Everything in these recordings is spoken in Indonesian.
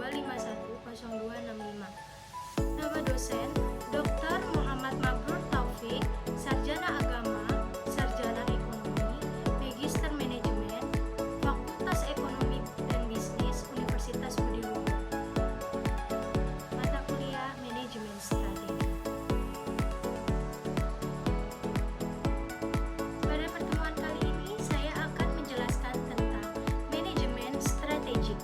2510265. Nama dosen Dr. Muhammad Mabrur Taufik, Sarjana Agama, Sarjana Ekonomi, Magister Manajemen, Fakultas Ekonomi dan Bisnis, Universitas Budi Luhur. Mata kuliah Manajemen Strategi. Pada pertemuan kali ini saya akan menjelaskan tentang manajemen strategik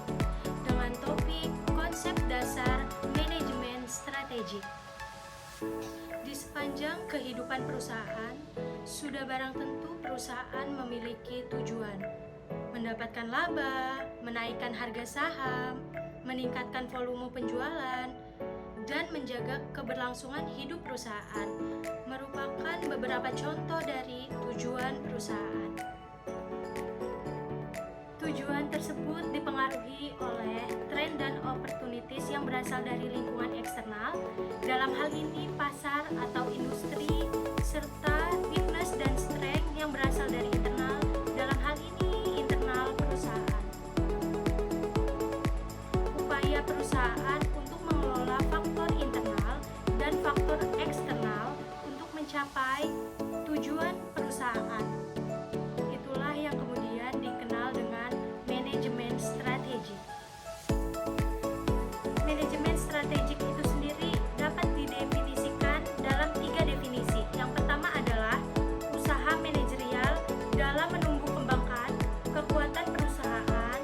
dengan topik konsep dasar manajemen strategik. Di sepanjang kehidupan perusahaan, sudah barang tentu perusahaan memiliki tujuan: mendapatkan laba, menaikkan harga saham, meningkatkan volume penjualan, dan menjaga keberlangsungan hidup perusahaan merupakan beberapa contoh dari tujuan perusahaan. Tujuan tersebut dipengaruhi oleh tren dan opportunities yang berasal dari lingkungan eksternal, dalam hal ini pasar atau industri, serta weakness dan strength yang berasal dari internal, dalam hal ini internal perusahaan. Upaya perusahaan untuk mengelola faktor internal dan faktor eksternal untuk mencapai tujuan perusahaan. Itulah yang kemudian dikenal dengan manajemen strategik. Manajemen strategik itu sendiri dapat didefinisikan dalam 3 definisi. Yang pertama adalah usaha manajerial dalam menumbuh kembangkan kekuatan perusahaan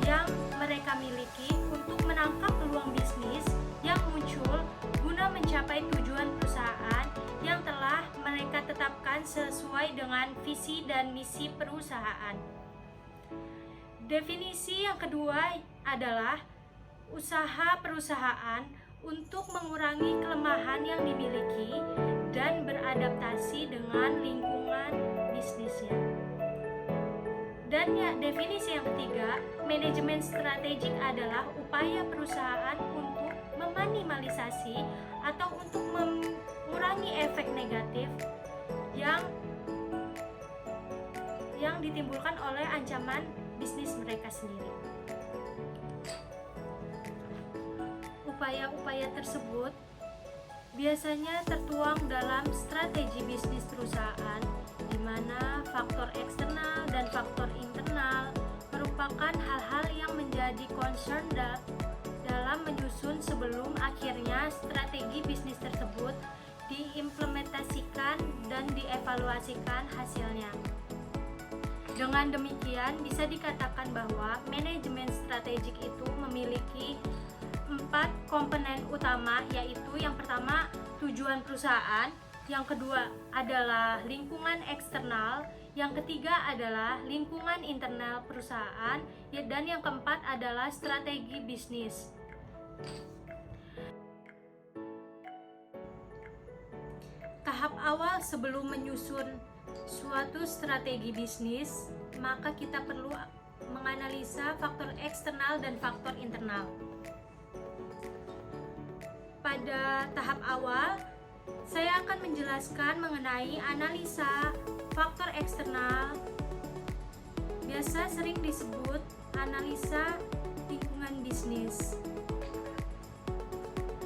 yang mereka miliki untuk menangkap peluang bisnis yang muncul guna mencapai tujuan perusahaan yang telah mereka tetapkan sesuai dengan visi dan misi perusahaan. Definisi yang kedua adalah usaha perusahaan untuk mengurangi kelemahan yang dimiliki dan beradaptasi dengan lingkungan bisnisnya. Dan ya, definisi yang ketiga, manajemen strategik adalah upaya perusahaan untuk meminimalisasi atau untuk mengurangi efek negatif yang ditimbulkan oleh ancaman bisnis mereka sendiri. Upaya-upaya tersebut biasanya tertuang dalam strategi bisnis perusahaan, di mana faktor eksternal dan faktor internal merupakan hal-hal yang menjadi concern dalam menyusun sebelum akhirnya strategi bisnis tersebut diimplementasikan dan dievaluasikan hasilnya. Dengan demikian, bisa dikatakan bahwa manajemen strategik itu memiliki 4 komponen utama, yaitu yang pertama tujuan perusahaan, yang kedua adalah lingkungan eksternal, yang ketiga adalah lingkungan internal perusahaan, dan yang keempat adalah strategi bisnis. Tahap awal sebelum menyusun suatu strategi bisnis, maka kita perlu menganalisa faktor eksternal dan faktor internal. Pada tahap awal, saya akan menjelaskan mengenai analisa faktor eksternal. Biasa sering disebut analisa lingkungan bisnis.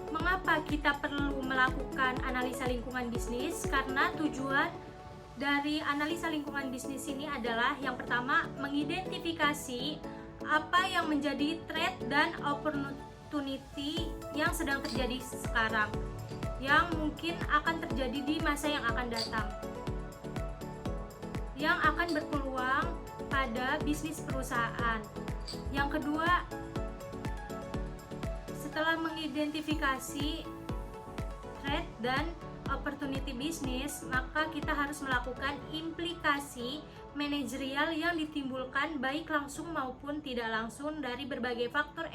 Mengapa kita perlu melakukan analisa lingkungan bisnis? Karena tujuan dari analisa lingkungan bisnis ini adalah yang pertama, mengidentifikasi apa yang menjadi threat dan opportunity yang sedang terjadi sekarang, yang mungkin akan terjadi di masa yang akan datang, yang akan berpeluang pada bisnis perusahaan. Yang kedua, setelah mengidentifikasi threat dan opportunity bisnis, maka kita harus melakukan implikasi manajerial yang ditimbulkan baik langsung maupun tidak langsung dari berbagai faktor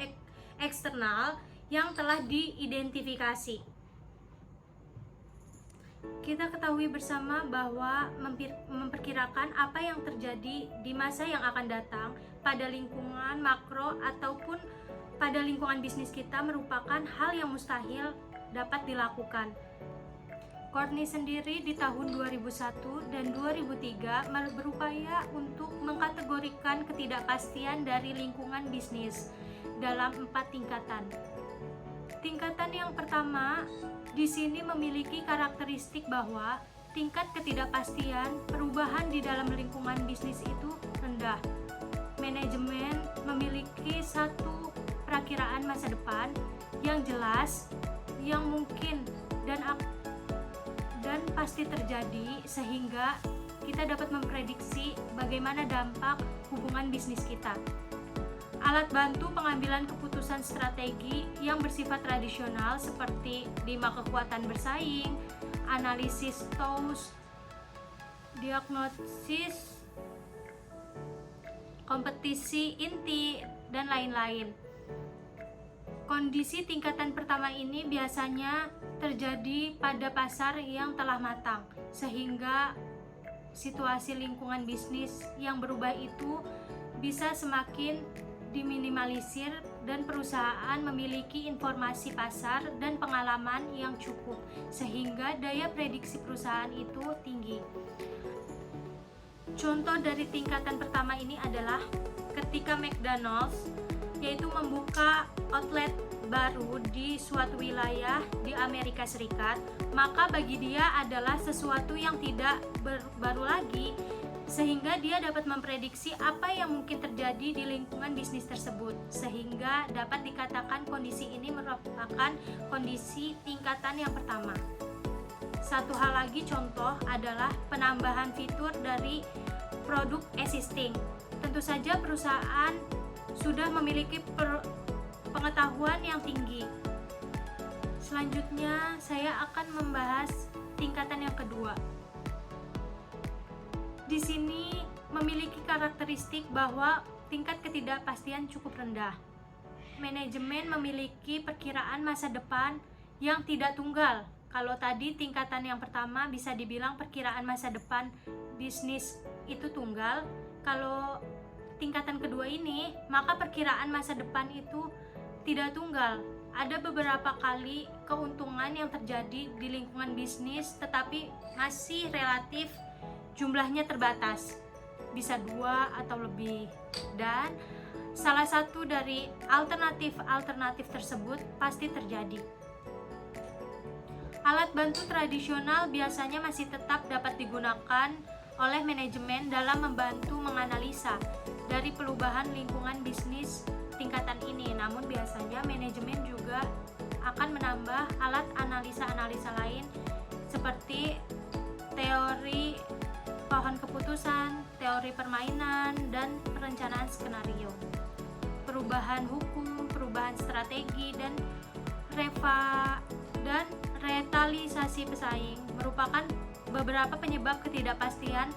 eksternal yang telah diidentifikasi. Kita ketahui bersama bahwa memperkirakan apa yang terjadi di masa yang akan datang pada lingkungan makro ataupun pada lingkungan bisnis kita merupakan hal yang mustahil dapat dilakukan. Courtney sendiri di tahun 2001 dan 2003 berupaya untuk mengkategorikan ketidakpastian dari lingkungan bisnis dalam 4 tingkatan. Tingkatan yang pertama di sini memiliki karakteristik bahwa tingkat ketidakpastian perubahan di dalam lingkungan bisnis itu rendah. Manajemen memiliki satu perakiraan masa depan yang jelas, yang mungkin dan pasti terjadi, sehingga kita dapat memprediksi bagaimana dampak hubungan bisnis kita. Alat bantu pengambilan keputusan strategi yang bersifat tradisional seperti 5 kekuatan bersaing, analisis TOWS, diagnosis kompetisi inti, dan lain-lain. Kondisi tingkatan pertama ini biasanya terjadi pada pasar yang telah matang, sehingga situasi lingkungan bisnis yang berubah itu bisa semakin diminimalisir dan perusahaan memiliki informasi pasar dan pengalaman yang cukup, sehingga daya prediksi perusahaan itu tinggi. Contoh dari tingkatan pertama ini adalah ketika McDonald's yaitu membuka outlet baru di suatu wilayah di Amerika Serikat, maka bagi dia adalah sesuatu yang tidak baru lagi, sehingga dia dapat memprediksi apa yang mungkin terjadi di lingkungan bisnis tersebut, sehingga dapat dikatakan kondisi ini merupakan kondisi tingkatan yang pertama. Satu hal lagi contoh adalah penambahan fitur dari produk existing. Tentu saja perusahaan sudah memiliki pengetahuan yang tinggi. Selanjutnya saya akan membahas tingkatan yang kedua. Di sini memiliki karakteristik bahwa tingkat ketidakpastian cukup rendah. Manajemen memiliki perkiraan masa depan yang tidak tunggal. Kalau tadi tingkatan yang pertama bisa dibilang perkiraan masa depan bisnis itu tunggal, kalau tingkatan kedua ini maka perkiraan masa depan itu tidak tunggal. Ada beberapa kali keuntungan yang terjadi di lingkungan bisnis, tetapi masih relatif jumlahnya terbatas, bisa 2 atau lebih, dan salah satu dari alternatif tersebut pasti terjadi. Alat bantu tradisional biasanya masih tetap dapat digunakan oleh manajemen dalam membantu menganalisa dari perubahan lingkungan bisnis tingkatan ini. Namun biasanya manajemen juga akan menambah alat analisa lain seperti teori pohon keputusan, teori permainan, dan perencanaan skenario. Perubahan hukum, perubahan strategi, dan retalisasi pesaing merupakan beberapa penyebab ketidakpastian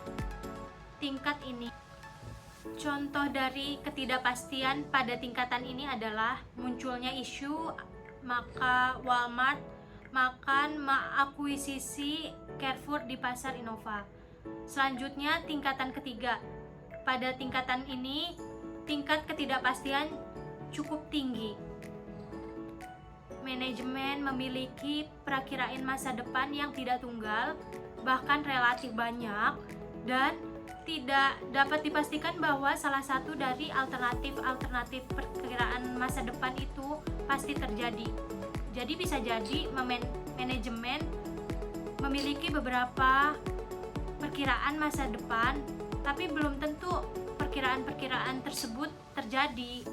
tingkat ini. Contoh dari ketidakpastian pada tingkatan ini adalah munculnya isu maka Walmart makan mengakuisisi Carrefour di pasar Innova. Selanjutnya tingkatan ketiga. Pada tingkatan ini tingkat ketidakpastian cukup tinggi. Manajemen memiliki perakiraan masa depan yang tidak tunggal, bahkan relatif banyak, dan tidak dapat dipastikan bahwa salah satu dari alternatif perkiraan masa depan itu pasti terjadi. Jadi bisa jadi manajemen memiliki beberapa perkiraan masa depan, tapi belum tentu perkiraan-perkiraan tersebut terjadi.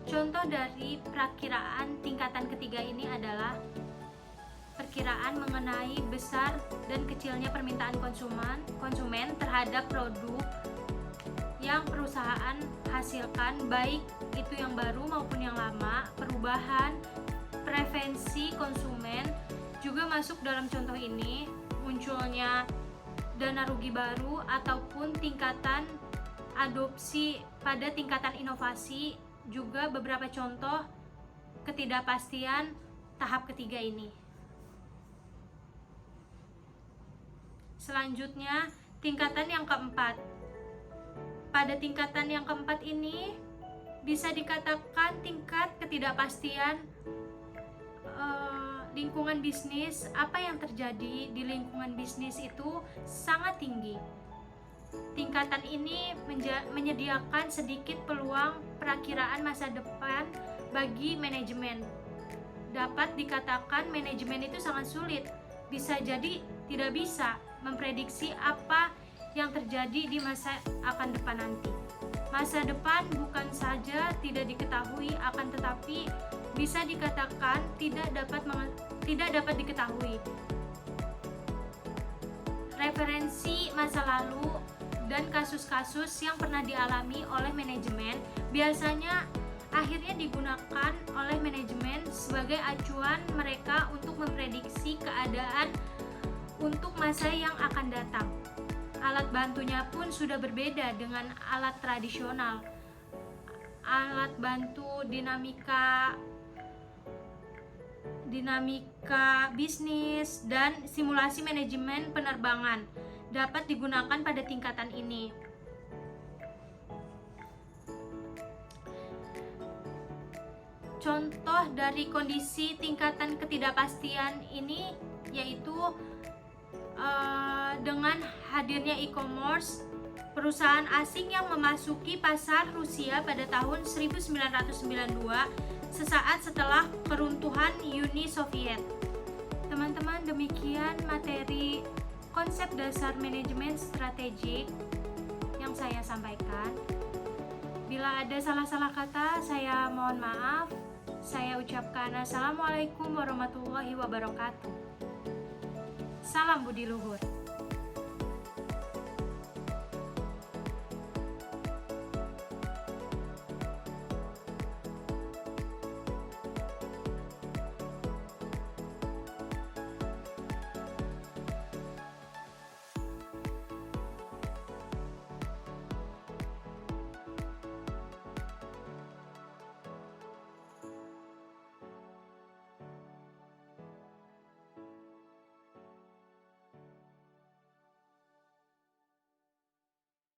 Contoh dari perakiraan tingkatan ketiga ini adalah perkiraan mengenai besar dan kecilnya permintaan konsumen terhadap produk yang perusahaan hasilkan, baik itu yang baru maupun yang lama. Perubahan preferensi konsumen juga masuk dalam contoh ini. Munculnya dana rugi baru ataupun tingkatan adopsi pada tingkatan inovasi juga beberapa contoh ketidakpastian tahap ketiga ini. Selanjutnya, tingkatan yang keempat. Pada tingkatan yang keempat ini bisa dikatakan tingkat ketidakpastian lingkungan bisnis. Apa yang terjadi di lingkungan bisnis itu sangat tinggi. tingkatan ini menyediakan sedikit peluang perakiraan masa depan bagi manajemen. Dapat dikatakan manajemen itu sangat sulit, bisa jadi tidak bisa memprediksi apa yang terjadi di masa akan depan nanti. Masa depan bukan saja tidak diketahui, akan tetapi bisa dikatakan tidak dapat diketahui. Referensi masa lalu dan kasus-kasus yang pernah dialami oleh manajemen biasanya akhirnya digunakan oleh manajemen sebagai acuan mereka untuk memprediksi keadaan untuk masa yang akan datang. Alat bantunya pun sudah berbeda dengan alat tradisional. Alat bantu dinamika bisnis dan simulasi manajemen penerbangan dapat digunakan pada tingkatan ini. Contoh dari kondisi tingkatan ketidakpastian ini yaitu dengan hadirnya e-commerce, perusahaan asing yang memasuki pasar Rusia pada tahun 1992 sesaat setelah keruntuhan Uni Soviet. Teman-teman, demikian materi konsep dasar manajemen strategik yang saya sampaikan. Bila ada salah-salah kata, saya mohon maaf. Saya ucapkan assalamualaikum warahmatullahi wabarakatuh. Salam budi luhur.